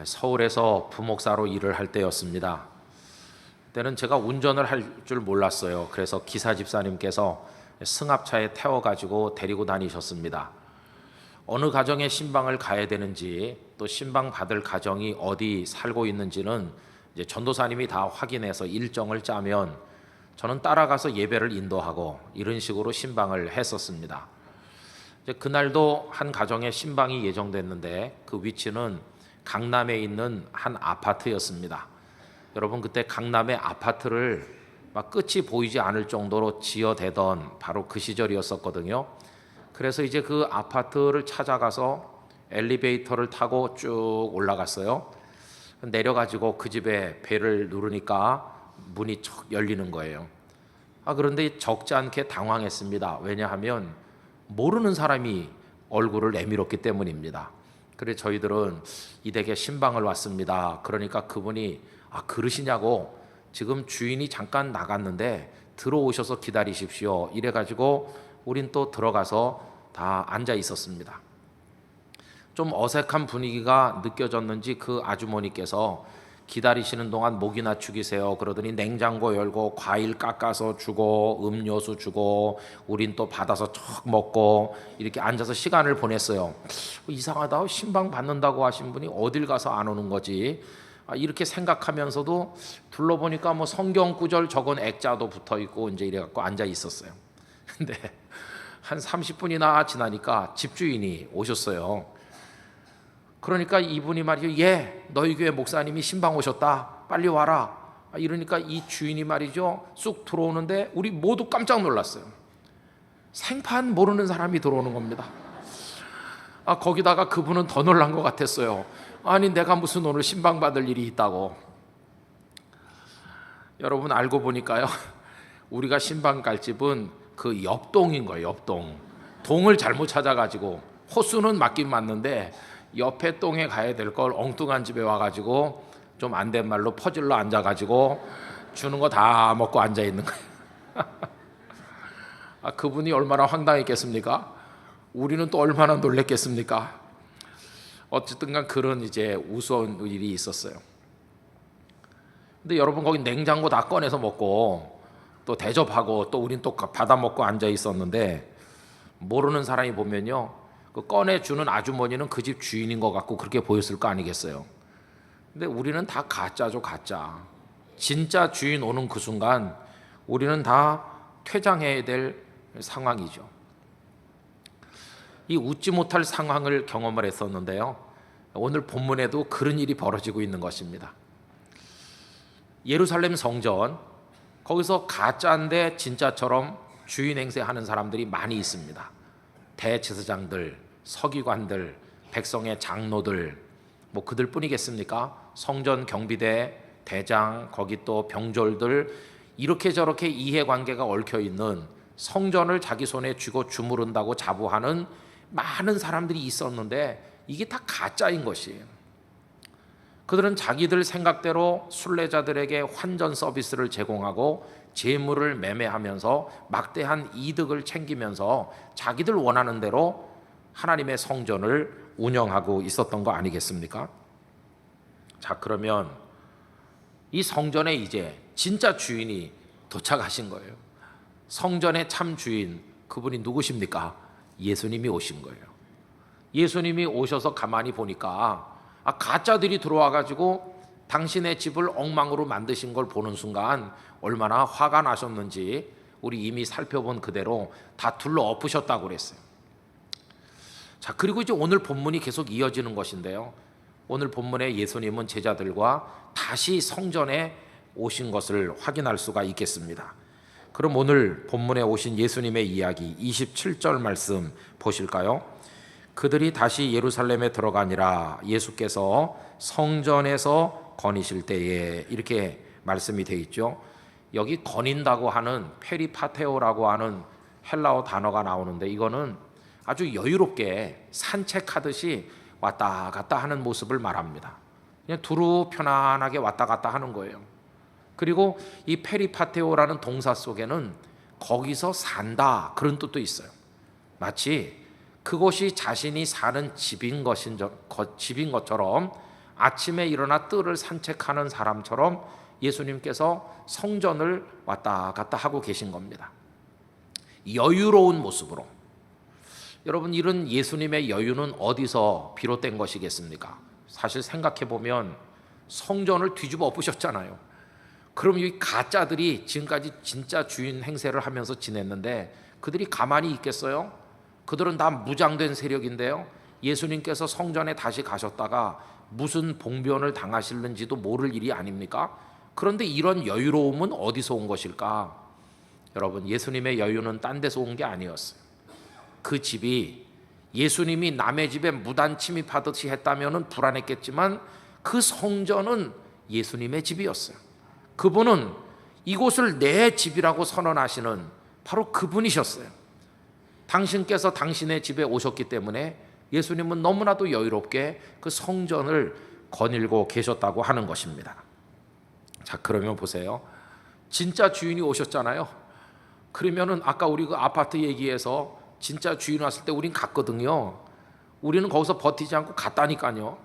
서울에서 부목사로 일을 할 때였습니다. 그때는 제가 운전을 할 줄 몰랐어요. 그래서 기사 집사님께서 승합차에 태워가지고 데리고 다니셨습니다. 어느 가정에 신방을 가야 되는지, 또 신방 받을 가정이 어디 살고 있는지는 이제 전도사님이 다 확인해서 일정을 짜면 저는 따라가서 예배를 인도하고 이런 식으로 신방을 했었습니다. 이제 그날도 한 가정에 신방이 예정됐는데 그 위치는 강남에 있는 한 아파트였습니다. 여러분, 그때 강남의 아파트를 막 끝이 보이지 않을 정도로 지어대던 바로 그 시절이었었거든요. 그래서 이제 그 아파트를 찾아가서 엘리베이터를 타고 쭉 올라갔어요. 내려가지고 그 집에 벨을 누르니까 문이 척 열리는 거예요. 그런데 적지 않게 당황했습니다. 왜냐하면 모르는 사람이 얼굴을 내밀었기 때문입니다. 그래서 저희들은 이 댁에 신방을 왔습니다. 그러니까 그분이 그러시냐고, 지금 주인이 잠깐 나갔는데 들어오셔서 기다리십시오. 이래가지고 우린 또 들어가서 다 앉아 있었습니다. 좀 어색한 분위기가 느껴졌는지 그 아주머니께서 기다리시는 동안 목이나 축이세요. 그러더니 냉장고 열고 과일 깎아서 주고 음료수 주고 우린 또 받아서 척 먹고 이렇게 앉아서 시간을 보냈어요. 이상하다, 신방 받는다고 하신 분이 어딜 가서 안 오는 거지, 이렇게 생각하면서도 둘러보니까 뭐 성경 구절 적은 액자도 붙어 있고 이제 이래갖고 앉아 있었어요. 근데 한 30분이나 지나니까 집주인이 오셨어요. 그러니까 이분이 말이죠, 너희 교회 목사님이 신방 오셨다, 빨리 와라. 이러니까 이 주인이 말이죠, 쑥 들어오는데 우리 모두 깜짝 놀랐어요. 생판 모르는 사람이 들어오는 겁니다. 거기다가 그분은 더 놀란 것 같았어요. 아니, 내가 무슨 오늘 신방 받을 일이 있다고. 여러분, 알고 보니까요, 우리가 신방 갈 집은 그 옆동인 거예요. 옆동. 동을 잘못 찾아가지고 호수는 맞긴 맞는데 옆에 동에 가야 될 걸 엉뚱한 집에 와가지고 좀 안 된 말로 퍼질러 앉아가지고 주는 거 다 먹고 앉아 있는 거예요. 그분이 얼마나 황당했겠습니까? 우리는 또 얼마나 놀랬겠습니까? 어쨌든간 그런 이제 우스운 일이 있었어요. 근데 여러분, 거기 냉장고 다 꺼내서 먹고 또 대접하고 또 우린 또 받아 먹고 앉아 있었는데, 모르는 사람이 보면요, 그 꺼내주는 아주머니는 그 집 주인인 것 같고 그렇게 보였을 거 아니겠어요. 근데 우리는 다 가짜죠, 가짜. 진짜 주인 오는 그 순간 우리는 다 퇴장해야 될 상황이죠. 이 웃지 못할 상황을 경험을 했었는데요, 오늘 본문에도 그런 일이 벌어지고 있는 것입니다. 예루살렘 성전, 거기서 가짜인데 진짜처럼 주인 행세하는 사람들이 많이 있습니다. 대제사장들, 서기관들, 백성의 장로들, 뭐 그들 뿐이겠습니까? 성전 경비대 대장, 거기 또 병졸들, 이렇게 저렇게 이해관계가 얽혀 있는, 성전을 자기 손에 쥐고 주무른다고 자부하는 많은 사람들이 있었는데 이게 다 가짜인 것이에요. 그들은 자기들 생각대로 순례자들에게 환전 서비스를 제공하고 재물을 매매하면서 막대한 이득을 챙기면서 자기들 원하는 대로 하나님의 성전을 운영하고 있었던 거 아니겠습니까? 자, 그러면 이 성전에 이제 진짜 주인이 도착하신 거예요. 성전의 참 주인, 그분이 누구십니까? 예수님이 오신 거예요. 예수님이 오셔서 가만히 보니까 가짜들이 들어와가지고 당신의 집을 엉망으로 만드신 걸 보는 순간 얼마나 화가 나셨는지 우리 이미 살펴본 그대로 다 둘러 엎으셨다고 그랬어요. 자, 그리고 이제 오늘 본문이 계속 이어지는 것인데요, 오늘 본문에 예수님은 제자들과 다시 성전에 오신 것을 확인할 수가 있겠습니다. 그럼 오늘 본문에 오신 예수님의 이야기 27절 말씀 보실까요? 그들이 다시 예루살렘에 들어가니라 예수께서 성전에서 거니실 때에, 이렇게 말씀이 되어 있죠. 여기 거닌다고 하는 페리파테오라고 하는 헬라어 단어가 나오는데, 이거는 아주 여유롭게 산책하듯이 왔다 갔다 하는 모습을 말합니다. 그냥 두루 편안하게 왔다 갔다 하는 거예요. 그리고 이 페리파테오라는 동사 속에는 거기서 산다, 그런 뜻도 있어요. 마치 그곳이 자신이 사는 집인 것처럼 아침에 일어나 뜰을 산책하는 사람처럼 예수님께서 성전을 왔다 갔다 하고 계신 겁니다. 여유로운 모습으로. 여러분, 이런 예수님의 여유는 어디서 비롯된 것이겠습니까? 사실 생각해 보면 성전을 뒤집어 엎으셨잖아요. 그럼 이 가짜들이 지금까지 진짜 주인 행세를 하면서 지냈는데 그들이 가만히 있겠어요? 그들은 다 무장된 세력인데요. 예수님께서 성전에 다시 가셨다가 무슨 봉변을 당하실는지도 모를 일이 아닙니까? 그런데 이런 여유로움은 어디서 온 것일까? 여러분, 예수님의 여유는 딴 데서 온 게 아니었어요. 그 집이 예수님이 남의 집에 무단 침입하듯이 했다면 불안했겠지만 그 성전은 예수님의 집이었어요. 그분은 이곳을 내 집이라고 선언하시는 바로 그분이셨어요. 당신께서 당신의 집에 오셨기 때문에 예수님은 너무나도 여유롭게 그 성전을 거닐고 계셨다고 하는 것입니다. 자, 그러면 보세요. 진짜 주인이 오셨잖아요. 그러면은 아까 우리 그 아파트 얘기에서 진짜 주인 왔을 때 우린 갔거든요. 우리는 거기서 버티지 않고 갔다니까요.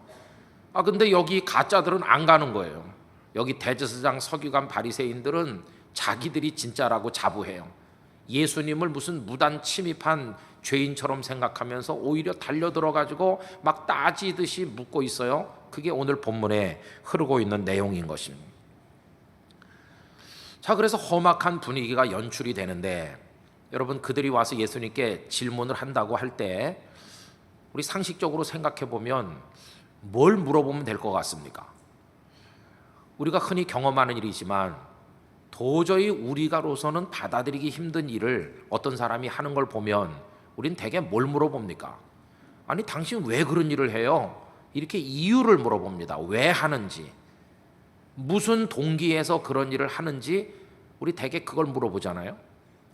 근데 여기 가짜들은 안 가는 거예요. 여기 대제사장, 서기관, 바리새인들은 자기들이 진짜라고 자부해요. 예수님을 무슨 무단 침입한 죄인처럼 생각하면서 오히려 달려들어 가지고 막 따지듯이 묻고 있어요. 그게 오늘 본문에 흐르고 있는 내용인 것입니다. 자, 그래서 험악한 분위기가 연출이 되는데 여러분, 그들이 와서 예수님께 질문을 한다고 할 때 우리 상식적으로 생각해 보면 뭘 물어보면 될 것 같습니까? 우리가 흔히 경험하는 일이지만 도저히 우리가로서는 받아들이기 힘든 일을 어떤 사람이 하는 걸 보면 우린 대개 뭘 물어봅니까? 아니, 당신 왜 그런 일을 해요? 이렇게 이유를 물어봅니다. 왜 하는지, 무슨 동기에서 그런 일을 하는지 우리 대개 그걸 물어보잖아요.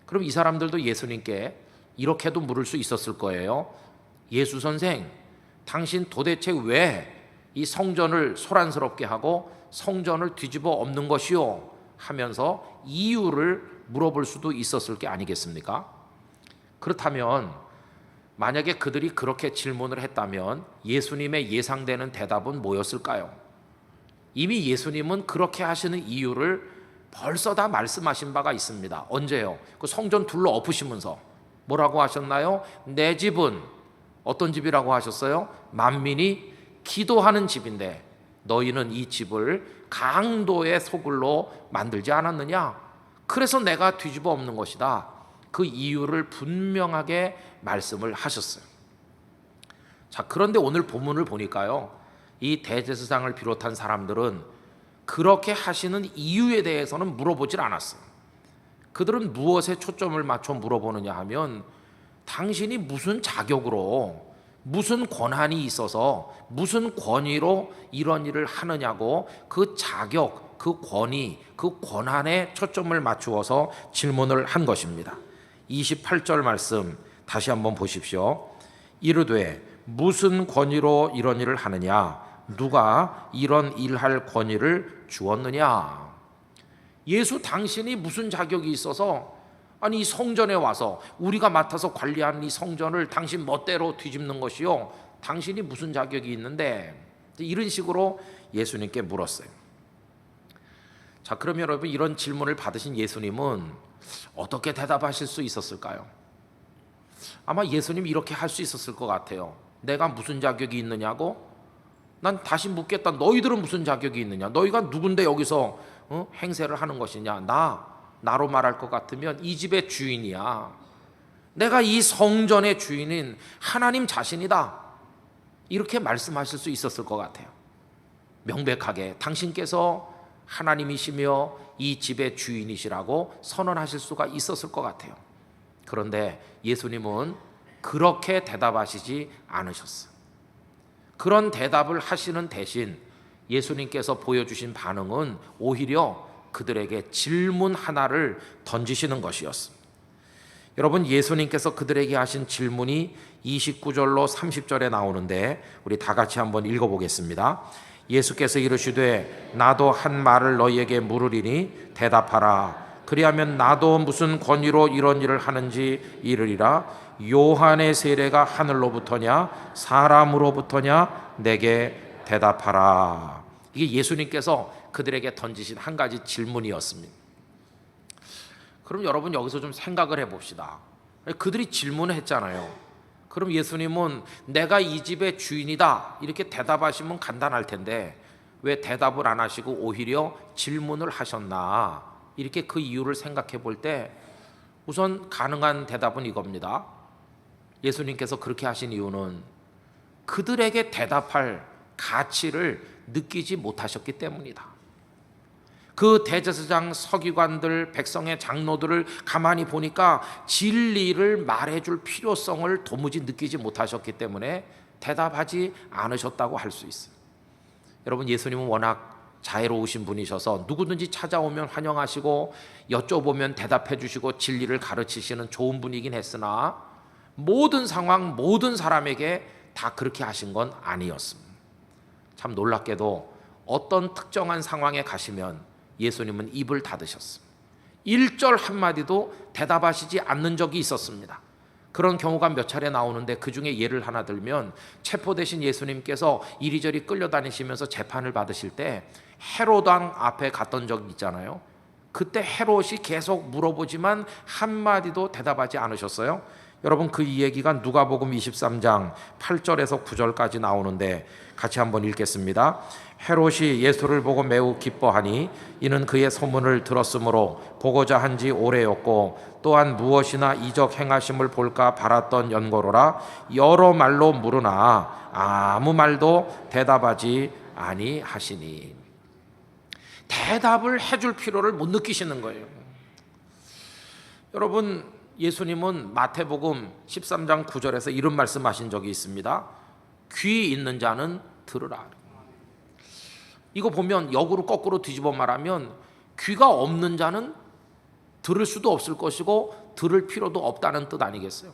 그럼 이 사람들도 예수님께 이렇게도 물을 수 있었을 거예요. 예수 선생, 당신 도대체 왜 이 성전을 소란스럽게 하고 성전을 뒤집어 엎는 것이요? 하면서 이유를 물어볼 수도 있었을 게 아니겠습니까? 그렇다면 만약에 그들이 그렇게 질문을 했다면 예수님의 예상되는 대답은 뭐였을까요? 이미 예수님은 그렇게 하시는 이유를 벌써 다 말씀하신 바가 있습니다. 언제요? 그 성전 둘러 엎으시면서 뭐라고 하셨나요? 내 집은 어떤 집이라고 하셨어요? 만민이 기도하는 집인데 너희는 이 집을 강도의 소굴로 만들지 않았느냐? 그래서 내가 뒤집어 엎는 것이다. 그 이유를 분명하게 말씀을 하셨어요. 자, 그런데 오늘 본문을 보니까요, 이 대제사장을 비롯한 사람들은 그렇게 하시는 이유에 대해서는 물어보질 않았어요. 그들은 무엇에 초점을 맞춰 물어보느냐 하면 당신이 무슨 자격으로, 무슨 권한이 있어서, 무슨 권위로 이런 일을 하느냐고 그 자격, 그 권위, 그 권한에 초점을 맞추어서 질문을 한 것입니다. 28절 말씀 다시 한번 보십시오. 이르되 무슨 권위로 이런 일을 하느냐? 누가 이런 일할 권위를 주었느냐? 예수, 당신이 무슨 자격이 있어서 아니 이 성전에 와서 우리가 맡아서 관리하는 이 성전을 당신 멋대로 뒤집는 것이요? 당신이 무슨 자격이 있는데? 이런 식으로 예수님께 물었어요. 자, 그러면 여러분, 이런 질문을 받으신 예수님은 어떻게 대답하실 수 있었을까요? 아마 예수님이 이렇게 할 수 있었을 것 같아요. 내가 무슨 자격이 있느냐고? 난 다시 묻겠다. 너희들은 무슨 자격이 있느냐? 너희가 누군데 여기서 행세를 하는 것이냐? 나로 말할 것 같으면 이 집의 주인이야. 내가 이 성전의 주인인 하나님 자신이다. 이렇게 말씀하실 수 있었을 것 같아요. 명백하게 당신께서 하나님이시며 이 집의 주인이시라고 선언하실 수가 있었을 것 같아요. 그런데 예수님은 그렇게 대답하시지 않으셨어요. 그런 대답을 하시는 대신 예수님께서 보여주신 반응은 오히려 그들에게 질문 하나를 던지시는 것이었습니다. 여러분, 예수님께서 그들에게 하신 질문이 29절로 30절에 나오는데 우리 다 같이 한번 읽어보겠습니다. 예수께서 이르시되 나도 한 말을 너희에게 물으리니 대답하라. 그리하면 나도 무슨 권위로 이런 일을 하는지 이르리라. 요한의 세례가 하늘로부터냐 사람으로부터냐? 내게 대답하라. 이게 예수님께서 그들에게 던지신 한 가지 질문이었습니다. 그럼 여러분 여기서 좀 생각을 해봅시다. 그들이 질문을 했잖아요. 그럼 예수님은 내가 이 집의 주인이다 이렇게 대답하시면 간단할 텐데 왜 대답을 안 하시고 오히려 질문을 하셨나? 이렇게 그 이유를 생각해 볼 때 우선 가능한 대답은 이겁니다. 예수님께서 그렇게 하신 이유는 그들에게 대답할 가치를 느끼지 못하셨기 때문이다. 그 대제사장, 서기관들, 백성의 장로들을 가만히 보니까 진리를 말해줄 필요성을 도무지 느끼지 못하셨기 때문에 대답하지 않으셨다고 할 수 있어요. 여러분, 예수님은 워낙 자애로우신 분이셔서 누구든지 찾아오면 환영하시고 여쭤보면 대답해 주시고 진리를 가르치시는 좋은 분이긴 했으나 모든 상황, 모든 사람에게 다 그렇게 하신 건 아니었습니다. 참 놀랍게도 어떤 특정한 상황에 가시면 예수님은 입을 닫으셨습니다. 1절 한마디도 대답하시지 않는 적이 있었습니다. 그런 경우가 몇 차례 나오는데 그 중에 예를 하나 들면 체포되신 예수님께서 이리저리 끌려다니시면서 재판을 받으실 때 헤롯 왕 앞에 갔던 적이 있잖아요. 그때 헤롯이 계속 물어보지만 한마디도 대답하지 않으셨어요. 여러분, 그 이야기가 누가복음 23장 8절에서 9절까지 나오는데 같이 한번 읽겠습니다. 헤롯이 예수를 보고 매우 기뻐하니 이는 그의 소문을 들었으므로 보고자 한지 오래였고 또한 무엇이나 이적 행하심을 볼까 바랐던 연고로라. 여러 말로 물으나 아무 말도 대답하지 아니하시니. 대답을 해줄 필요를 못 느끼시는 거예요. 여러분, 예수님은 마태복음 13장 9절에서 이런 말씀하신 적이 있습니다. 귀 있는 자는 들으라. 이거 보면 역으로 거꾸로 뒤집어 말하면 귀가 없는 자는 들을 수도 없을 것이고 들을 필요도 없다는 뜻 아니겠어요?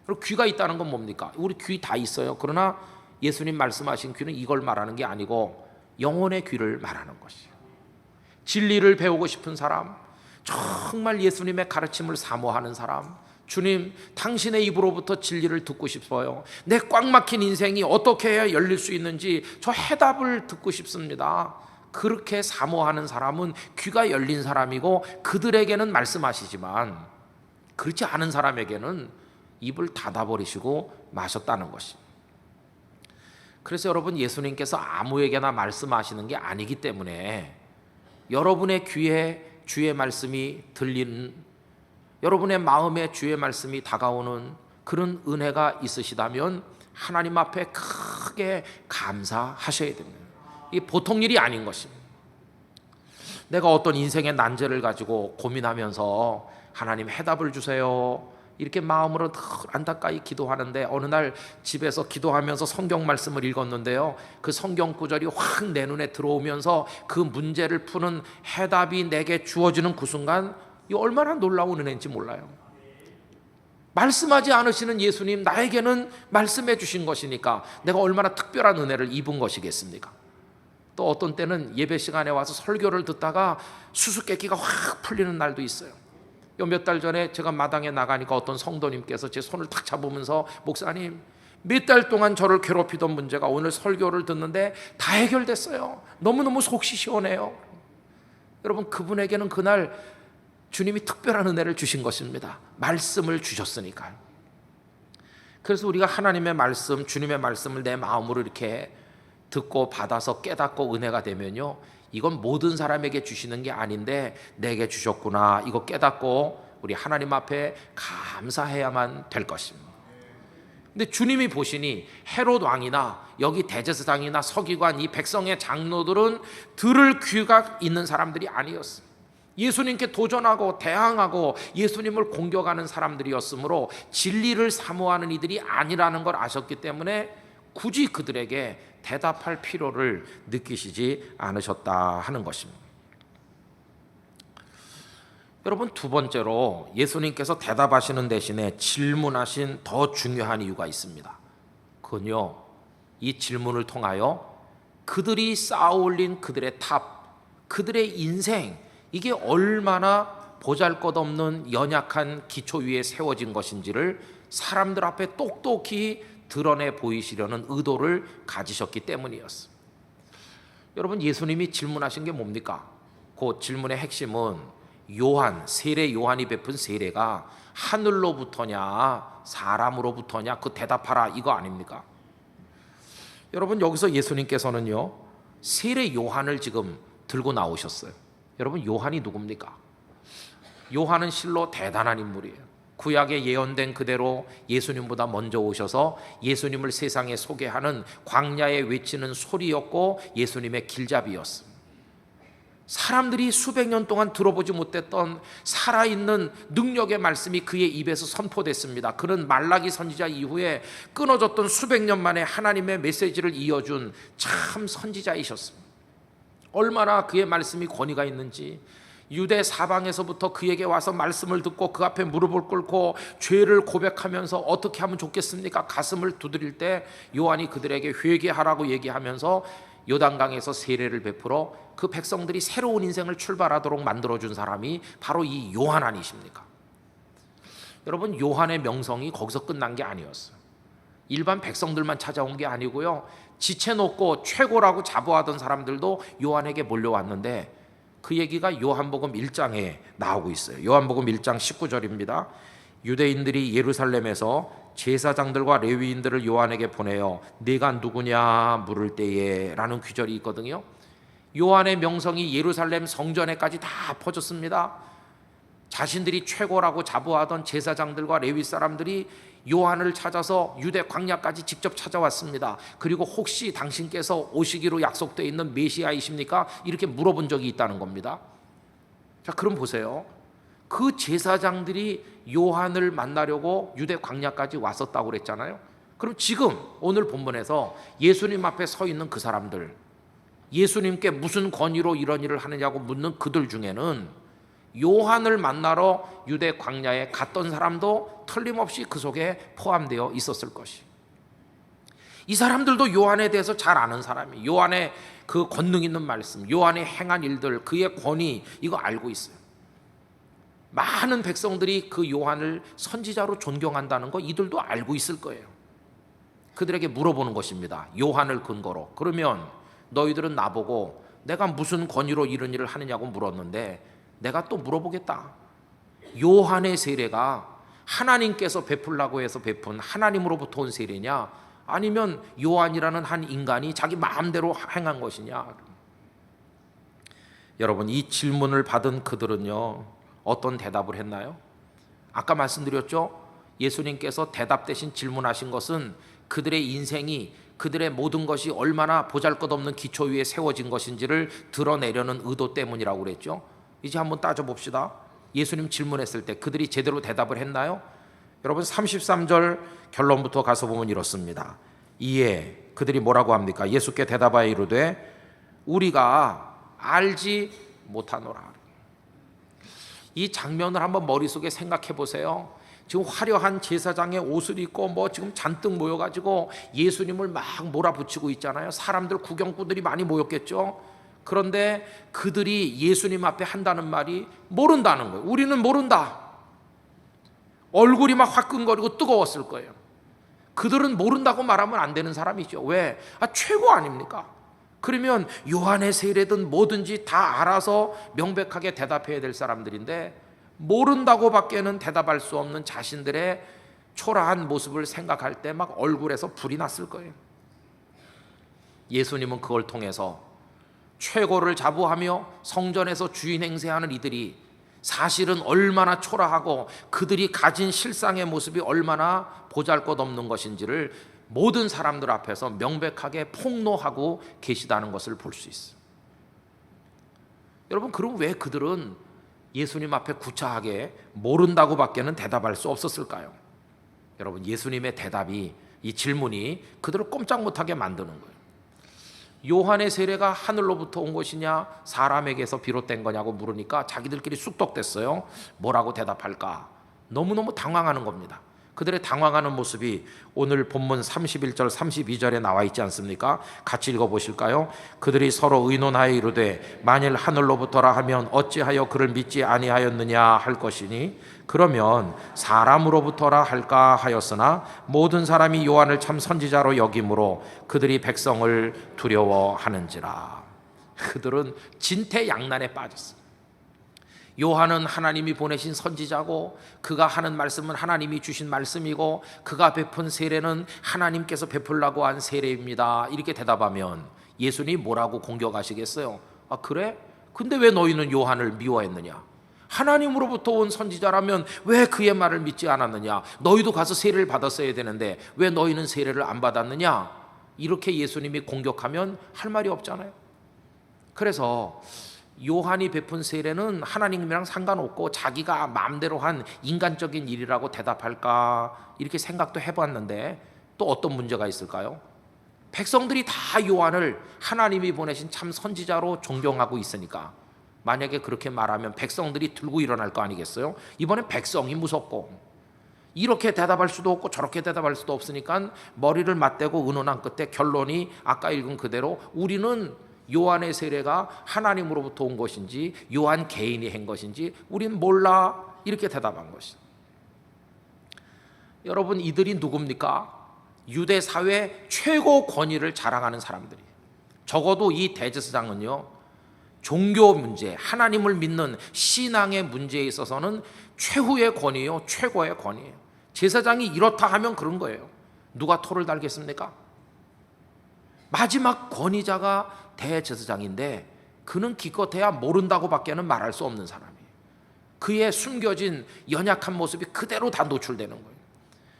그리고 귀가 있다는 건 뭡니까? 우리 귀 다 있어요. 그러나 예수님 말씀하신 귀는 이걸 말하는 게 아니고 영혼의 귀를 말하는 것이에요. 진리를 배우고 싶은 사람, 정말 예수님의 가르침을 사모하는 사람, 주님, 당신의 입으로부터 진리를 듣고 싶어요. 내 꽉 막힌 인생이 어떻게 해야 열릴 수 있는지 저 해답을 듣고 싶습니다. 그렇게 사모하는 사람은 귀가 열린 사람이고 그들에게는 말씀하시지만 그렇지 않은 사람에게는 입을 닫아버리시고 마셨다는 것입니다. 그래서 여러분, 예수님께서 아무에게나 말씀하시는 게 아니기 때문에 여러분의 귀에 주의 말씀이 들리는, 여러분의 마음에 주의 말씀이 다가오는 그런 은혜가 있으시다면 하나님 앞에 크게 감사하셔야 됩니다. 이게 보통 일이 아닌 것입니다. 내가 어떤 인생의 난제를 가지고 고민하면서 하나님 해답을 주세요 이렇게 마음으로 안타까이 기도하는데 어느 날 집에서 기도하면서 성경 말씀을 읽었는데요, 그 성경 구절이 확 내 눈에 들어오면서 그 문제를 푸는 해답이 내게 주어지는 그 순간, 이 얼마나 놀라운 은혜인지 몰라요. 말씀하지 않으시는 예수님, 나에게는 말씀해 주신 것이니까 내가 얼마나 특별한 은혜를 입은 것이겠습니까? 또 어떤 때는 예배 시간에 와서 설교를 듣다가 수수께끼가 확 풀리는 날도 있어요. 몇 달 전에 제가 마당에 나가니까 어떤 성도님께서 제 손을 탁 잡으면서 목사님, 몇 달 동안 저를 괴롭히던 문제가 오늘 설교를 듣는데 다 해결됐어요. 너무너무 속이 시원해요. 여러분, 그분에게는 그날 주님이 특별한 은혜를 주신 것입니다. 말씀을 주셨으니까요. 그래서 우리가 하나님의 말씀, 주님의 말씀을 내 마음으로 이렇게 듣고 받아서 깨닫고 은혜가 되면요, 이건 모든 사람에게 주시는 게 아닌데 내게 주셨구나, 이거 깨닫고 우리 하나님 앞에 감사해야만 될 것입니다. 근데 주님이 보시니 헤롯 왕이나 여기 대제사장이나 서기관, 이 백성의 장로들은 들을 귀가 있는 사람들이 아니었습니다. 예수님께 도전하고 대항하고 예수님을 공격하는 사람들이었으므로 진리를 사모하는 이들이 아니라는 걸 아셨기 때문에 굳이 그들에게 대답할 필요를 느끼시지 않으셨다 하는 것입니다. 여러분, 두 번째로 예수님께서 대답하시는 대신에 질문하신 더 중요한 이유가 있습니다. 그건요, 이 질문을 통하여 그들이 쌓아올린 그들의 탑, 그들의 인생, 이게 얼마나 보잘것없는 연약한 기초 위에 세워진 것인지를 사람들 앞에 똑똑히 드러내 보이시려는 의도를 가지셨기 때문이었습니다. 여러분, 예수님이 질문하신 게 뭡니까? 그 질문의 핵심은 요한, 세례 요한이 베푼 세례가 하늘로부터냐 사람으로부터냐 그 대답하라, 이거 아닙니까? 여러분, 여기서 예수님께서는요 세례 요한을 지금 들고 나오셨어요. 여러분, 요한이 누굽니까? 요한은 실로 대단한 인물이에요. 구약에 예언된 그대로 예수님보다 먼저 오셔서 예수님을 세상에 소개하는 광야에 외치는 소리였고 예수님의 길잡이였습니다. 사람들이 수백 년 동안 들어보지 못했던 살아있는 능력의 말씀이 그의 입에서 선포됐습니다. 그는 말라기 선지자 이후에 끊어졌던 수백 년 만에 하나님의 메시지를 이어준 참 선지자이셨습니다. 얼마나 그의 말씀이 권위가 있는지, 유대 사방에서부터 그에게 와서 말씀을 듣고 그 앞에 무릎을 꿇고 죄를 고백하면서 어떻게 하면 좋겠습니까? 가슴을 두드릴 때 요한이 그들에게 회개하라고 얘기하면서 요단강에서 세례를 베풀어 그 백성들이 새로운 인생을 출발하도록 만들어준 사람이 바로 이 요한 아니십니까? 여러분, 요한의 명성이 거기서 끝난 게 아니었어요. 일반 백성들만 찾아온 게 아니고요, 지체놓고 최고라고 자부하던 사람들도 요한에게 몰려왔는데 그 얘기가 요한복음 1장에 나오고 있어요. 요한복음 1장 19절입니다. 유대인들이 예루살렘에서 제사장들과 레위인들을 요한에게 보내어 네가 누구냐 물을 때에 라는 구절이 있거든요. 요한의 명성이 예루살렘 성전에까지 다 퍼졌습니다. 자신들이 최고라고 자부하던 제사장들과 레위 사람들이 요한을 찾아서 유대 광야까지 직접 찾아왔습니다. 그리고 혹시 당신께서 오시기로 약속되어 있는 메시아이십니까? 이렇게 물어본 적이 있다는 겁니다. 자, 그럼 보세요. 그 제사장들이 요한을 만나려고 유대 광야까지 왔었다고 그랬잖아요. 그럼 지금 오늘 본문에서 예수님 앞에 서 있는 그 사람들, 예수님께 무슨 권위로 이런 일을 하느냐고 묻는 그들 중에는 요한을 만나러 유대 광야에 갔던 사람도 틀림없이 그 속에 포함되어 있었을 것이. 이 사람들도 요한에 대해서 잘 아는 사람이, 요한의 그 권능 있는 말씀, 요한의 행한 일들, 그의 권위, 이거 알고 있어요. 많은 백성들이 그 요한을 선지자로 존경한다는 거 이들도 알고 있을 거예요. 그들에게 물어보는 것입니다. 요한을 근거로. 그러면 너희들은 나보고 내가 무슨 권위로 이런 일을 하느냐고 물었는데 내가 또 물어보겠다. 요한의 세례가 하나님께서 베풀라고 해서 베푼 하나님으로부터 온 세례냐, 아니면 요한이라는 한 인간이 자기 마음대로 행한 것이냐. 여러분, 이 질문을 받은 그들은요 어떤 대답을 했나요? 아까 말씀드렸죠. 예수님께서 대답 대신 질문하신 것은 그들의 인생이, 그들의 모든 것이 얼마나 보잘것없는 기초 위에 세워진 것인지를 드러내려는 의도 때문이라고 그랬죠. 이제 한번 따져봅시다. 예수님 질문했을 때 그들이 제대로 대답을 했나요? 여러분, 33절 결론부터 가서 보면 이렇습니다. 이에 그들이 뭐라고 합니까? 예수께 대답하여 이르되 우리가 알지 못하노라. 이 장면을 한번 머릿속에 생각해 보세요. 지금 화려한 제사장의 옷을 입고 지금 잔뜩 모여가지고 예수님을 막 몰아붙이고 있잖아요. 사람들, 구경꾼들이 많이 모였겠죠. 그런데 그들이 예수님 앞에 한다는 말이 모른다는 거예요. 우리는 모른다. 얼굴이 막 화끈거리고 뜨거웠을 거예요. 그들은 모른다고 말하면 안 되는 사람이죠. 왜? 최고 아닙니까? 그러면 요한의 세례든 뭐든지 다 알아서 명백하게 대답해야 될 사람들인데 모른다고 밖에는 대답할 수 없는 자신들의 초라한 모습을 생각할 때 막 얼굴에서 불이 났을 거예요. 예수님은 그걸 통해서 최고를 자부하며 성전에서 주인 행세하는 이들이 사실은 얼마나 초라하고 그들이 가진 실상의 모습이 얼마나 보잘것없는 것인지를 모든 사람들 앞에서 명백하게 폭로하고 계시다는 것을 볼 수 있어요. 여러분, 그럼 왜 그들은 예수님 앞에 구차하게 모른다고 밖에는 대답할 수 없었을까요? 여러분, 예수님의 대답이, 이 질문이 그들을 꼼짝 못하게 만드는 거예요. 요한의 세례가 하늘로부터 온 것이냐 사람에게서 비롯된 거냐고 물으니까 자기들끼리 쑥덕댔어요. 뭐라고 대답할까? 너무너무 당황하는 겁니다. 그들의 당황하는 모습이 오늘 본문 31절 32절에 나와 있지 않습니까? 같이 읽어보실까요? 그들이 서로 의논하여 이르되 만일 하늘로부터라 하면 어찌하여 그를 믿지 아니하였느냐 할 것이니 그러면 사람으로부터라 할까 하였으나 모든 사람이 요한을 참 선지자로 여김으로 그들이 백성을 두려워하는지라. 그들은 진퇴양난에 빠졌어. 요한은 하나님이 보내신 선지자고, 그가 하는 말씀은 하나님이 주신 말씀이고, 그가 베푼 세례는 하나님께서 베풀라고 한 세례입니다. 이렇게 대답하면 예수님이 뭐라고 공격하시겠어요? 아, 그래? 근데 왜 너희는 요한을 미워했느냐? 하나님으로부터 온 선지자라면 왜 그의 말을 믿지 않았느냐? 너희도 가서 세례를 받았어야 되는데 왜 너희는 세례를 안 받았느냐? 이렇게 예수님이 공격하면 할 말이 없잖아요. 그래서 요한이 베푼 세례는 하나님이랑 상관없고 자기가 마음대로 한 인간적인 일이라고 대답할까, 이렇게 생각도 해봤는데 또 어떤 문제가 있을까요? 백성들이 다 요한을 하나님이 보내신 참 선지자로 존경하고 있으니까 만약에 그렇게 말하면 백성들이 들고 일어날 거 아니겠어요? 이번엔 백성이 무섭고 이렇게 대답할 수도 없고 저렇게 대답할 수도 없으니까 머리를 맞대고 의논한 끝에 결론이 아까 읽은 그대로 우리는 요한의 세례가 하나님으로부터 온 것인지 요한 개인이 한 것인지 우린 몰라, 이렇게 대답한 것이죠. 여러분, 이들이 누굽니까? 유대 사회 최고 권위를 자랑하는 사람들이에요. 적어도 이 대제사장은요, 종교 문제, 하나님을 믿는 신앙의 문제에 있어서는 최후의 권위요, 최고의 권위예요. 제사장이 이렇다 하면 그런 거예요. 누가 토를 달겠습니까? 마지막 권위자가 대제사장인데 그는 기껏해야 모른다고 밖에는 말할 수 없는 사람이에요. 그의 숨겨진 연약한 모습이 그대로 다 노출되는 거예요.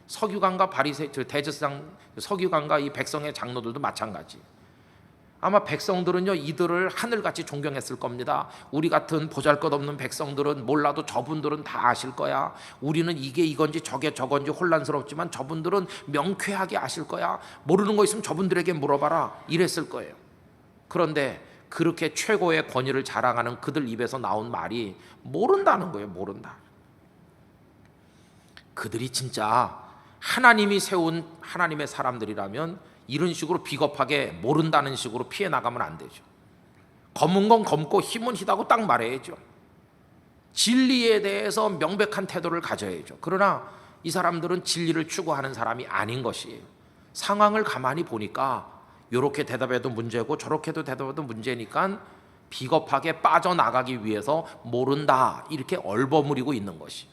서기관과 바리새, 대제사장 서기관과 이 백성의 장로들도 마찬가지. 아마 백성들은요, 이들을 하늘같이 존경했을 겁니다. 우리 같은 보잘것없는 백성들은 몰라도 저분들은 다 아실 거야. 우리는 이게 이건지 저게 저건지 혼란스럽지만 저분들은 명쾌하게 아실 거야. 모르는 거 있으면 저분들에게 물어봐라, 이랬을 거예요. 그런데 그렇게 최고의 권위를 자랑하는 그들 입에서 나온 말이 모른다는 거예요. 모른다. 그들이 진짜 하나님이 세운 하나님의 사람들이라면 이런 식으로 비겁하게 모른다는 식으로 피해 나가면 안 되죠. 검은 건 검고 힘은 희다고 딱 말해야죠. 진리에 대해서 명백한 태도를 가져야죠. 그러나 이 사람들은 진리를 추구하는 사람이 아닌 것이에요. 상황을 가만히 보니까 이렇게 대답해도 문제고 저렇게도 대답해도 문제니까 비겁하게 빠져나가기 위해서 모른다, 이렇게 얼버무리고 있는 것이.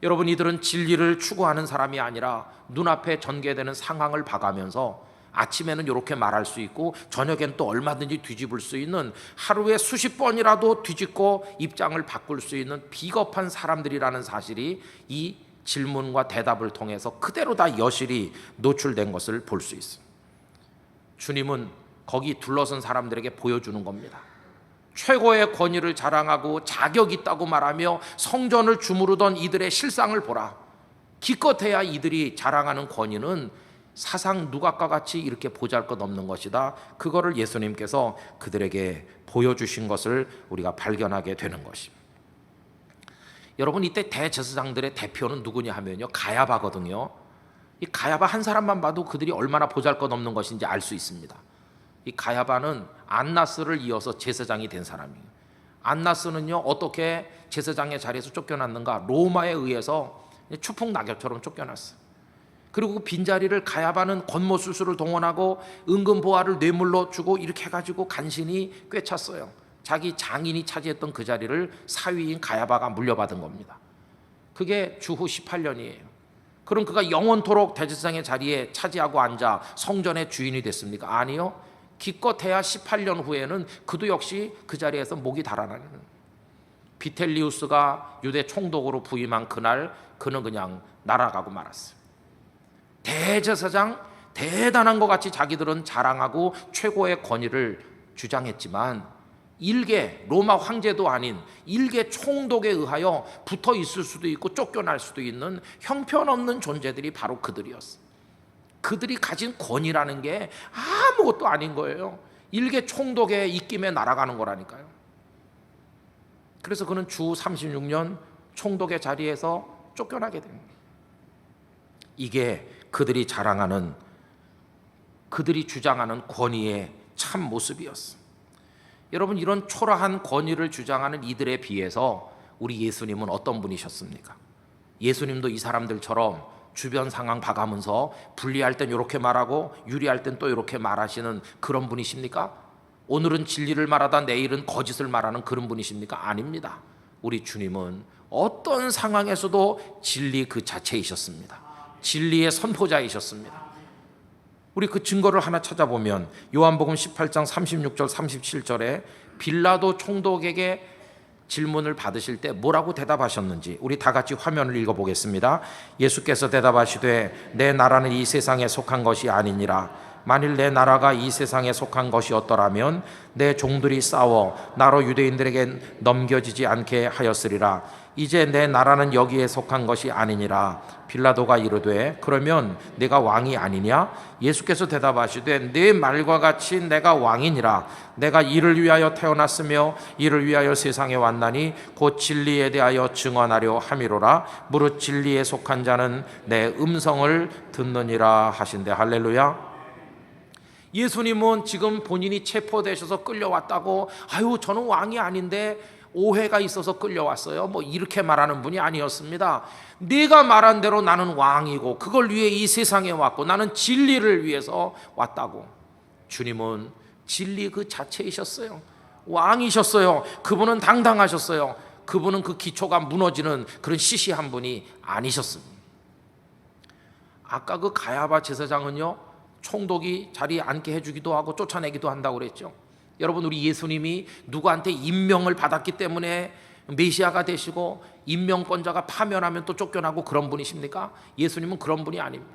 여러분, 이들은 진리를 추구하는 사람이 아니라 눈앞에 전개되는 상황을 봐가면서 아침에는 이렇게 말할 수 있고 저녁에는 또 얼마든지 뒤집을 수 있는, 하루에 수십 번이라도 뒤집고 입장을 바꿀 수 있는 비겁한 사람들이라는 사실이 이 질문과 대답을 통해서 그대로 다 여실히 노출된 것을 볼 수 있습니다. 주님은 거기 둘러선 사람들에게 보여주는 겁니다. 최고의 권위를 자랑하고 자격 있다고 말하며 성전을 주무르던 이들의 실상을 보라. 기껏해야 이들이 자랑하는 권위는 사상 누각과 같이 이렇게 보잘것없는 것이다. 그거를 예수님께서 그들에게 보여주신 것을 우리가 발견하게 되는 것입니다. 여러분, 이때 대제사장들의 대표는 누구냐 하면요, 가야바거든요. 이 가야바 한 사람만 봐도 그들이 얼마나 보잘것없는 것인지 알 수 있습니다. 이 가야바는 안나스를 이어서 제사장이 된 사람이에요. 안나스는요, 어떻게 제사장의 자리에서 쫓겨났는가? 로마에 의해서 추풍 낙엽처럼 쫓겨났어요. 그리고 그 빈자리를 가야바는 권모술수를 동원하고 은근 보화를 뇌물로 주고 이렇게 해가지고 간신히 꿰찼어요. 자기 장인이 차지했던 그 자리를 사위인 가야바가 물려받은 겁니다. 그게 주후 18년이에요. 그럼 그가 영원토록 대제사장의 자리에 차지하고 앉아 성전의 주인이 됐습니까? 아니요. 기껏해야 18년 후에는 그도 역시 그 자리에서 목이 달아나는, 비텔리우스가 유대 총독으로 부임한 그날 그는 그냥 날아가고 말았어요. 대제사장 대단한 것 같이 자기들은 자랑하고 최고의 권위를 주장했지만 일개 로마 황제도 아닌 일개 총독에 의하여 붙어 있을 수도 있고 쫓겨날 수도 있는 형편없는 존재들이 바로 그들이었어요. 그들이 가진 권위라는 게 아무것도 아닌 거예요. 일개 총독의 입김에 날아가는 거라니까요. 그래서 그는 주 36년 총독의 자리에서 쫓겨나게 됩니다. 이게 그들이 자랑하는, 그들이 주장하는 권위의 참 모습이었어. 여러분, 이런 초라한 권위를 주장하는 이들에 비해서 우리 예수님은 어떤 분이셨습니까? 예수님도 이 사람들처럼 주변 상황 봐가면서 불리할 땐 이렇게 말하고 유리할 땐 또 이렇게 말하시는 그런 분이십니까? 오늘은 진리를 말하다 내일은 거짓을 말하는 그런 분이십니까? 아닙니다. 우리 주님은 어떤 상황에서도 진리 그 자체이셨습니다. 진리의 선포자이셨습니다. 우리 그 증거를 하나 찾아보면 요한복음 18장 36절 37절에 빌라도 총독에게 질문을 받으실 때 뭐라고 대답하셨는지 우리 다 같이 화면을 읽어보겠습니다. 예수께서 대답하시되 내 나라는 이 세상에 속한 것이 아니니라. 만일 내 나라가 이 세상에 속한 것이었더라면 내 종들이 싸워 나로 유대인들에게 넘겨지지 않게 하였으리라. 이제 내 나라는 여기에 속한 것이 아니니라. 빌라도가 이르되 그러면 내가 왕이 아니냐? 예수께서 대답하시되 네 말과 같이 내가 왕이니라. 내가 이를 위하여 태어났으며 이를 위하여 세상에 왔나니 곧 진리에 대하여 증언하려 함이로라. 무릇 진리에 속한 자는 내 음성을 듣느니라 하신대. 할렐루야. 예수님은 지금 본인이 체포되셔서 끌려왔다고 아유 저는 왕이 아닌데 오해가 있어서 끌려왔어요 뭐 이렇게 말하는 분이 아니었습니다. 네가 말한 대로 나는 왕이고 그걸 위해 이 세상에 왔고 나는 진리를 위해서 왔다고. 주님은 진리 그 자체이셨어요. 왕이셨어요. 그분은 당당하셨어요. 그분은 그 기초가 무너지는 그런 시시한 분이 아니셨습니다. 아까 그 가야바 제사장은요 총독이 자리에 앉게 해주기도 하고 쫓아내기도 한다고 그랬죠. 여러분 우리 예수님이 누구한테 임명을 받았기 때문에 메시아가 되시고 임명권자가 파면하면 또 쫓겨나고 그런 분이십니까? 예수님은 그런 분이 아닙니다.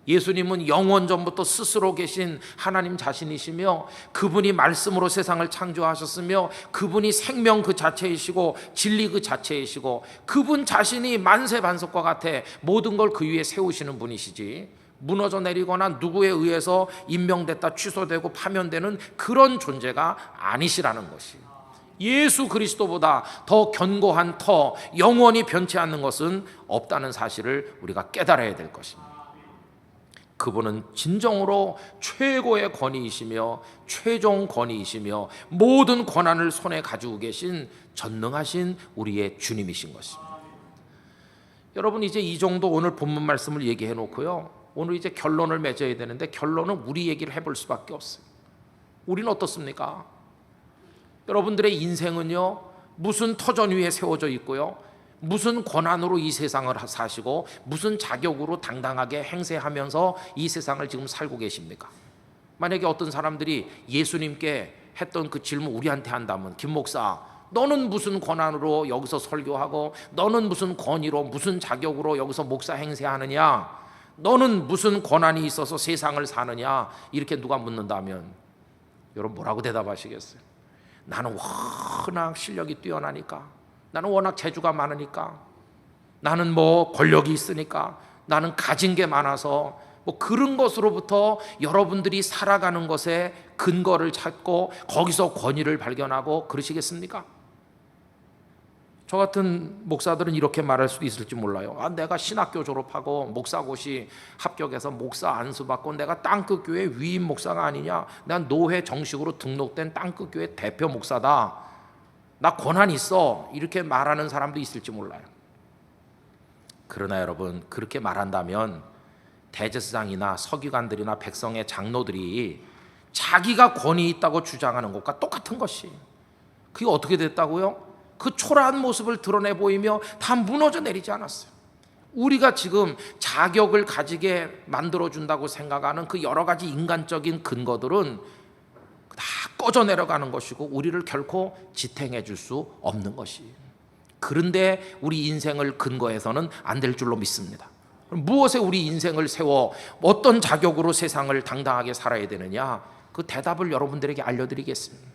예수님은 영원 전부터 스스로 계신 하나님 자신이시며 그분이 말씀으로 세상을 창조하셨으며 그분이 생명 그 자체이시고 진리 그 자체이시고 그분 자신이 만세반석과 같아 모든 걸 그 위에 세우시는 분이시지 무너져 내리거나 누구에 의해서 임명됐다 취소되고 파면되는 그런 존재가 아니시라는 것이. 예수 그리스도보다 더 견고한 터 영원히 변치 않는 것은 없다는 사실을 우리가 깨달아야 될 것입니다. 그분은 진정으로 최고의 권위이시며 최종 권위이시며 모든 권한을 손에 가지고 계신 전능하신 우리의 주님이신 것입니다. 여러분 이제 이 정도 오늘 본문 말씀을 얘기해 놓고요 오늘 이제 결론을 맺어야 되는데 결론은 우리 얘기를 해볼 수밖에 없어요. 우리는 어떻습니까? 여러분들의 인생은요 무슨 터전 위에 세워져 있고요 무슨 권한으로 이 세상을 사시고 무슨 자격으로 당당하게 행세하면서 이 세상을 지금 살고 계십니까? 만약에 어떤 사람들이 예수님께 했던 그 질문 우리한테 한다면 김 목사 너는 무슨 권한으로 여기서 설교하고 너는 무슨 권위로 무슨 자격으로 여기서 목사 행세하느냐 너는 무슨 권한이 있어서 세상을 사느냐 이렇게 누가 묻는다면 여러분 뭐라고 대답하시겠어요? 나는 워낙 실력이 뛰어나니까 나는 워낙 재주가 많으니까 나는 뭐 권력이 있으니까 나는 가진 게 많아서 뭐 그런 것으로부터 여러분들이 살아가는 것에 근거를 찾고 거기서 권위를 발견하고 그러시겠습니까? 저 같은 목사들은 이렇게 말할 수도 있을지 몰라요. 내가 신학교 졸업하고 목사고시 합격해서 목사 안수받고 내가 땅끝 교회 위임 목사가 아니냐? 난 노회 정식으로 등록된 땅끝 교회 대표 목사다. 나 권한 있어. 이렇게 말하는 사람도 있을지 몰라요. 그러나 여러분 그렇게 말한다면 대제사장이나 서기관들이나 백성의 장로들이 자기가 권위 있다고 주장하는 것과 똑같은 것이 그게 어떻게 됐다고요? 그 초라한 모습을 드러내 보이며 다 무너져 내리지 않았어요. 우리가 지금 자격을 가지게 만들어준다고 생각하는 그 여러 가지 인간적인 근거들은 다 꺼져 내려가는 것이고 우리를 결코 지탱해 줄 수 없는 것이. 그런데 우리 인생을 근거해서는 안 될 줄로 믿습니다. 무엇에 우리 인생을 세워 어떤 자격으로 세상을 당당하게 살아야 되느냐 그 대답을 여러분들에게 알려드리겠습니다.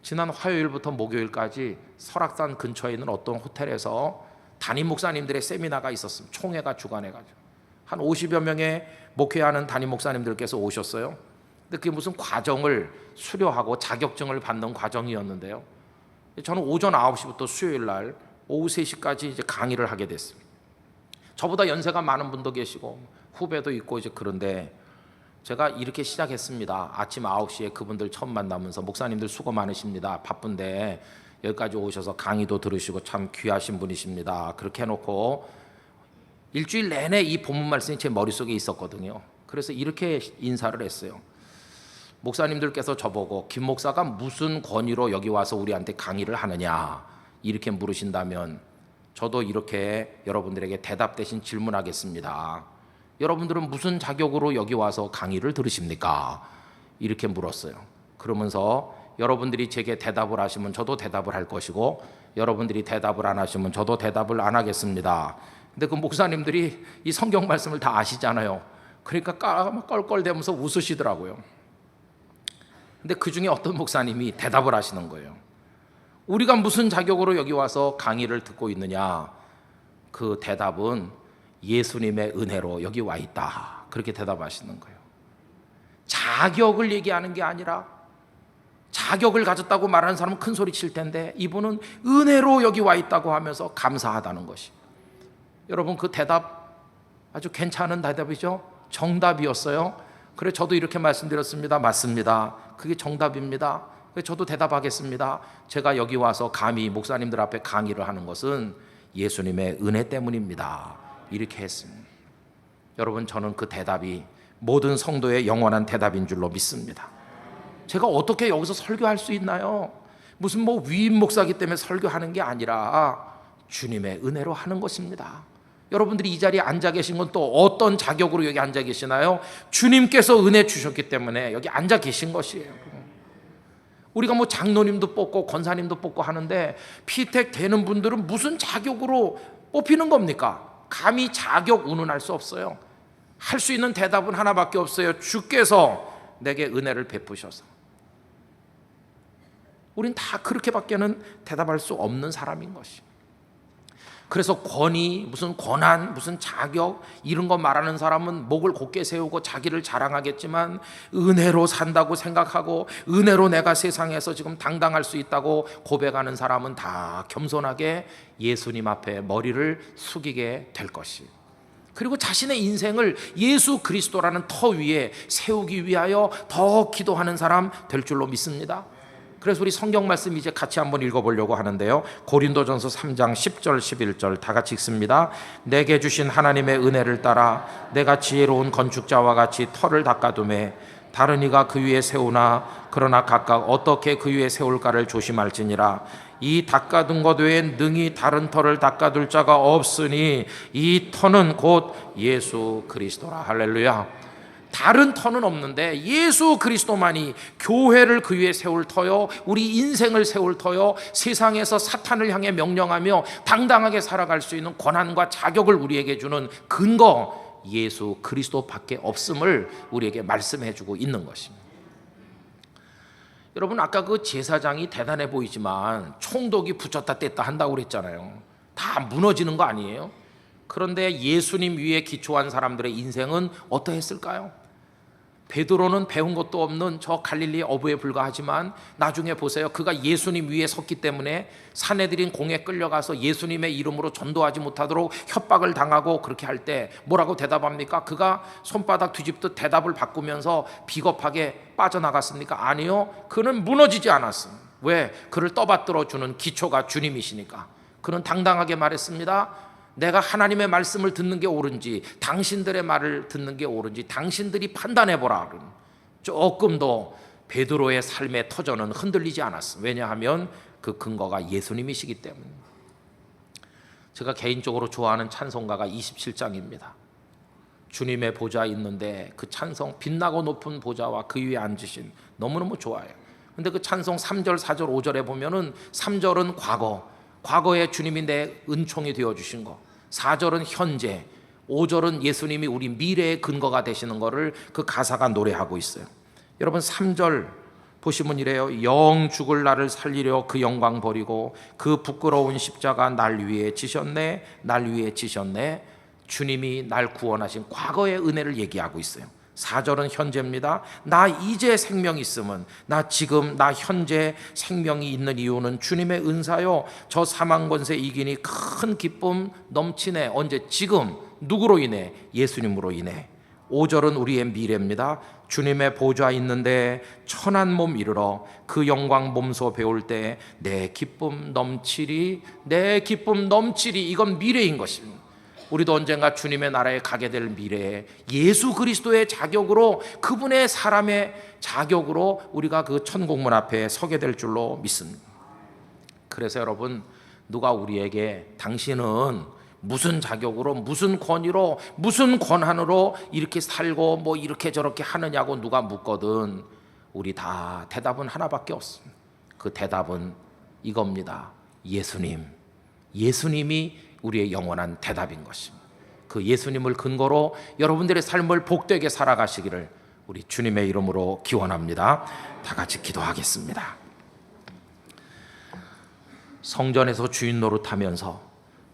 지난 화요일부터 목요일까지 설악산 근처에 있는 어떤 호텔에서 담임 목사님들의 세미나가 있었습니다. 총회가 주관해가지고 한 50여 명의 목회하는 담임 목사님들께서 오셨어요. 근데 그게 무슨 과정을 수료하고 자격증을 받는 과정이었는데요. 저는 오전 9시부터 수요일 날 오후 3시까지 이제 강의를 하게 됐습니다. 저보다 연세가 많은 분도 계시고 후배도 있고 이제 그런데 제가 이렇게 시작했습니다. 아침 9시에 그분들 처음 만나면서 목사님들 수고 많으십니다. 바쁜데 여기까지 오셔서 강의도 들으시고 참 귀하신 분이십니다. 그렇게 해놓고 일주일 내내 이 본문 말씀이 제 머릿속에 있었거든요. 그래서 이렇게 인사를 했어요. 목사님들께서 저보고 김 목사가 무슨 권위로 여기 와서 우리한테 강의를 하느냐 이렇게 물으신다면 저도 이렇게 여러분들에게 대답 대신 질문하겠습니다. 여러분들은 무슨 자격으로 여기 와서 강의를 들으십니까? 이렇게 물었어요. 그러면서 여러분들이 제게 대답을 하시면 저도 대답을 할 것이고 여러분들이 대답을 안 하시면 저도 대답을 안 하겠습니다. 근데 그 목사님들이 이 성경 말씀을 다 아시잖아요. 그러니까 껄껄대면서 웃으시더라고요. 근데 그 중에 어떤 목사님이 대답을 하시는 거예요. 우리가 무슨 자격으로 여기 와서 강의를 듣고 있느냐? 그 대답은 예수님의 은혜로 여기 와 있다. 그렇게 대답하시는 거예요. 자격을 얘기하는 게 아니라 자격을 가졌다고 말하는 사람은 큰 소리 칠 텐데 이분은 은혜로 여기 와 있다고 하면서 감사하다는 것이. 여러분 그 대답 아주 괜찮은 대답이죠. 정답이었어요. 그래 저도 이렇게 말씀드렸습니다. 맞습니다. 그게 정답입니다. 저도 대답하겠습니다. 제가 여기 와서 감히 목사님들 앞에 강의를 하는 것은 예수님의 은혜 때문입니다. 이렇게 했습니다. 여러분 저는 그 대답이 모든 성도의 영원한 대답인 줄로 믿습니다. 제가 어떻게 여기서 설교할 수 있나요? 무슨 뭐 위임 목사기 때문에 설교하는 게 아니라 주님의 은혜로 하는 것입니다. 여러분들이 이 자리에 앉아 계신 건 또 어떤 자격으로 여기 앉아 계시나요? 주님께서 은혜 주셨기 때문에 여기 앉아 계신 것이에요. 우리가 뭐 장로님도 뽑고 권사님도 뽑고 하는데 피택 되는 분들은 무슨 자격으로 뽑히는 겁니까? 감히 자격 운운할 수 없어요. 할 수 있는 대답은 하나밖에 없어요. 주께서 내게 은혜를 베푸셔서. 우린 다 그렇게밖에는 대답할 수 없는 사람인 것이. 그래서 권위, 무슨 권한, 무슨 자격 이런 거 말하는 사람은 목을 곧게 세우고 자기를 자랑하겠지만 은혜로 산다고 생각하고 은혜로 내가 세상에서 지금 당당할 수 있다고 고백하는 사람은 다 겸손하게 예수님 앞에 머리를 숙이게 될 것이. 그리고 자신의 인생을 예수 그리스도라는 터 위에 세우기 위하여 더 기도하는 사람 될 줄로 믿습니다. 그래서 우리 성경 말씀 이제 같이 한번 읽어보려고 하는데요. 고린도전서 3장 10절 11절 다 같이 읽습니다. 내게 주신 하나님의 은혜를 따라 내가 지혜로운 건축자와 같이 터를 닦아두매 다른 이가 그 위에 세우나 그러나 각각 어떻게 그 위에 세울까를 조심할지니라. 이 닦아둔 것 외에 능히 다른 터를 닦아둘 자가 없으니 이 터는 곧 예수 그리스도라. 할렐루야. 다른 터는 없는데 예수 그리스도만이 교회를 그 위에 세울 터요, 우리 인생을 세울 터요, 세상에서 사탄을 향해 명령하며 당당하게 살아갈 수 있는 권한과 자격을 우리에게 주는 근거 예수 그리스도밖에 없음을 우리에게 말씀해 주고 있는 것입니다. 여러분 아까 그 제사장이 대단해 보이지만 총독이 붙였다 뗐다 한다고 그랬잖아요. 다 무너지는 거 아니에요? 그런데 예수님 위에 기초한 사람들의 인생은 어떠했을까요? 베드로는 배운 것도 없는 저 갈릴리 어부에 불과하지만 나중에 보세요. 그가 예수님 위에 섰기 때문에 사내들인 공에 끌려가서 예수님의 이름으로 전도하지 못하도록 협박을 당하고 그렇게 할 때 뭐라고 대답합니까? 그가 손바닥 뒤집듯 대답을 바꾸면서 비겁하게 빠져나갔습니까? 아니요. 그는 무너지지 않았습니다. 왜? 그를 떠받들어 주는 기초가 주님이시니까. 그는 당당하게 말했습니다. 내가 하나님의 말씀을 듣는 게 옳은지 당신들의 말을 듣는 게 옳은지 당신들이 판단해보라. 조금도 베드로의 삶의 터전은 흔들리지 않았습니다. 왜냐하면 그 근거가 예수님이시기 때문에. 제가 개인적으로 좋아하는 찬송가가 27장입니다. 주님의 보좌 있는데 그 찬송 빛나고 높은 보좌와 그 위에 앉으신 너무너무 좋아요. 근데 그 찬송 3절 4절 5절에 보면은 3절은 과거에 주님이 내 은총이 되어주신 거, 4절은 현재, 5절은 예수님이 우리 미래의 근거가 되시는 거를 그 가사가 노래하고 있어요. 여러분 3절 보시면 이래요. 영 죽을 나를 살리려 그 영광 버리고 그 부끄러운 십자가 날 위에 지셨네, 날 위에 지셨네. 주님이 날 구원하신 과거의 은혜를 얘기하고 있어요. 4절은 현재입니다. 나 이제 생명이 있음은, 나 지금 나 현재 생명이 있는 이유는 주님의 은사요. 저 사망 권세 이기니 큰 기쁨 넘치네. 언제? 지금. 누구로 인해? 예수님으로 인해. 5절은 우리의 미래입니다. 주님의 보좌 있는데 천한 몸 이르러 그 영광 몸소 배울 때 내 기쁨 넘치리, 내 기쁨 넘치리. 이건 미래인 것입니다. 우리도 언젠가 주님의 나라에 가게 될 미래에 예수 그리스도의 자격으로, 그분의 사람의 자격으로 우리가 그 천국문 앞에 서게 될 줄로 믿습니다. 그래서 여러분, 누가 우리에게 당신은 무슨 자격으로, 무슨 권위로, 무슨 권한으로 이렇게 살고 뭐 이렇게 저렇게 하느냐고 누가 묻거든, 우리 다 대답은 하나밖에 없습니다. 그 대답은 이겁니다. 예수님이 우리의 영원한 대답인 것입니다. 그 예수님을 근거로 여러분들의 삶을 복되게 살아가시기를 우리 주님의 이름으로 기원합니다. 다 같이 기도하겠습니다. 성전에서 주인 노릇하면서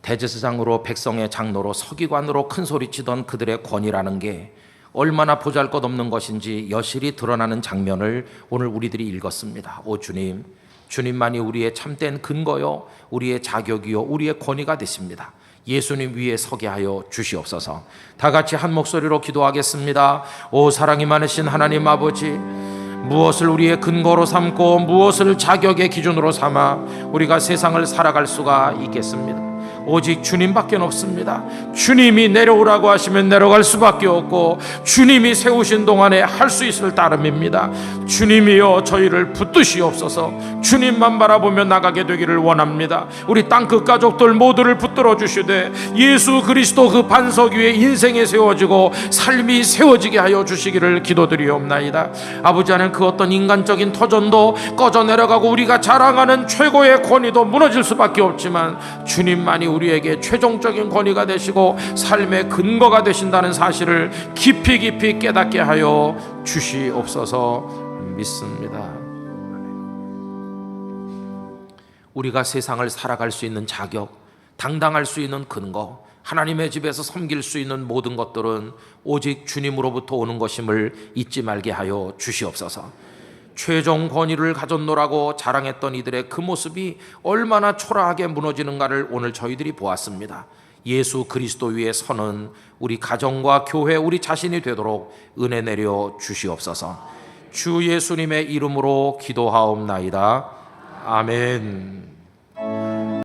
대제사장으로, 백성의 장로로, 서기관으로 큰 소리치던 그들의 권위라는 게 얼마나 보잘것없는 것인지 여실히 드러나는 장면을 오늘 우리들이 읽었습니다. 오 주님, 주님만이 우리의 참된 근거요, 우리의 자격이요, 우리의 권위가 되십니다. 예수님 위에 서게 하여 주시옵소서. 다 같이 한 목소리로 기도하겠습니다. 오 사랑이 많으신 하나님 아버지, 무엇을 우리의 근거로 삼고 무엇을 자격의 기준으로 삼아 우리가 세상을 살아갈 수가 있겠습니다. 오직 주님밖에 없습니다. 주님이 내려오라고 하시면 내려갈 수밖에 없고, 주님이 세우신 동안에 할 수 있을 따름입니다. 주님이여 저희를 붙드시옵소서. 주님만 바라보며 나가게 되기를 원합니다. 우리 땅끝 가족들 모두를 붙들어 주시되 예수 그리스도 그 반석 위에 인생이 세워지고 삶이 세워지게 하여 주시기를 기도드리옵나이다. 아버지 하나님, 그 어떤 인간적인 터전도 꺼져 내려가고 우리가 자랑하는 최고의 권위도 무너질 수밖에 없지만 주님만이 우리에게 최종적인 권위가 되시고 삶의 근거가 되신다는 사실을 깊이 깨닫게 하여 주시옵소서 믿습니다. 우리가 세상을 살아갈 수 있는 자격, 당당할 수 있는 근거, 하나님의 집에서 섬길 수 있는 모든 것들은 오직 주님으로부터 오는 것임을 잊지 말게 하여 주시옵소서. 최종 권위를 가졌노라고 자랑했던 이들의 그 모습이 얼마나 초라하게 무너지는가를 오늘 저희들이 보았습니다. 예수 그리스도 위에 서는 우리 가정과 교회, 우리 자신이 되도록 은혜 내려 주시옵소서. 주 예수님의 이름으로 기도하옵나이다. 아멘.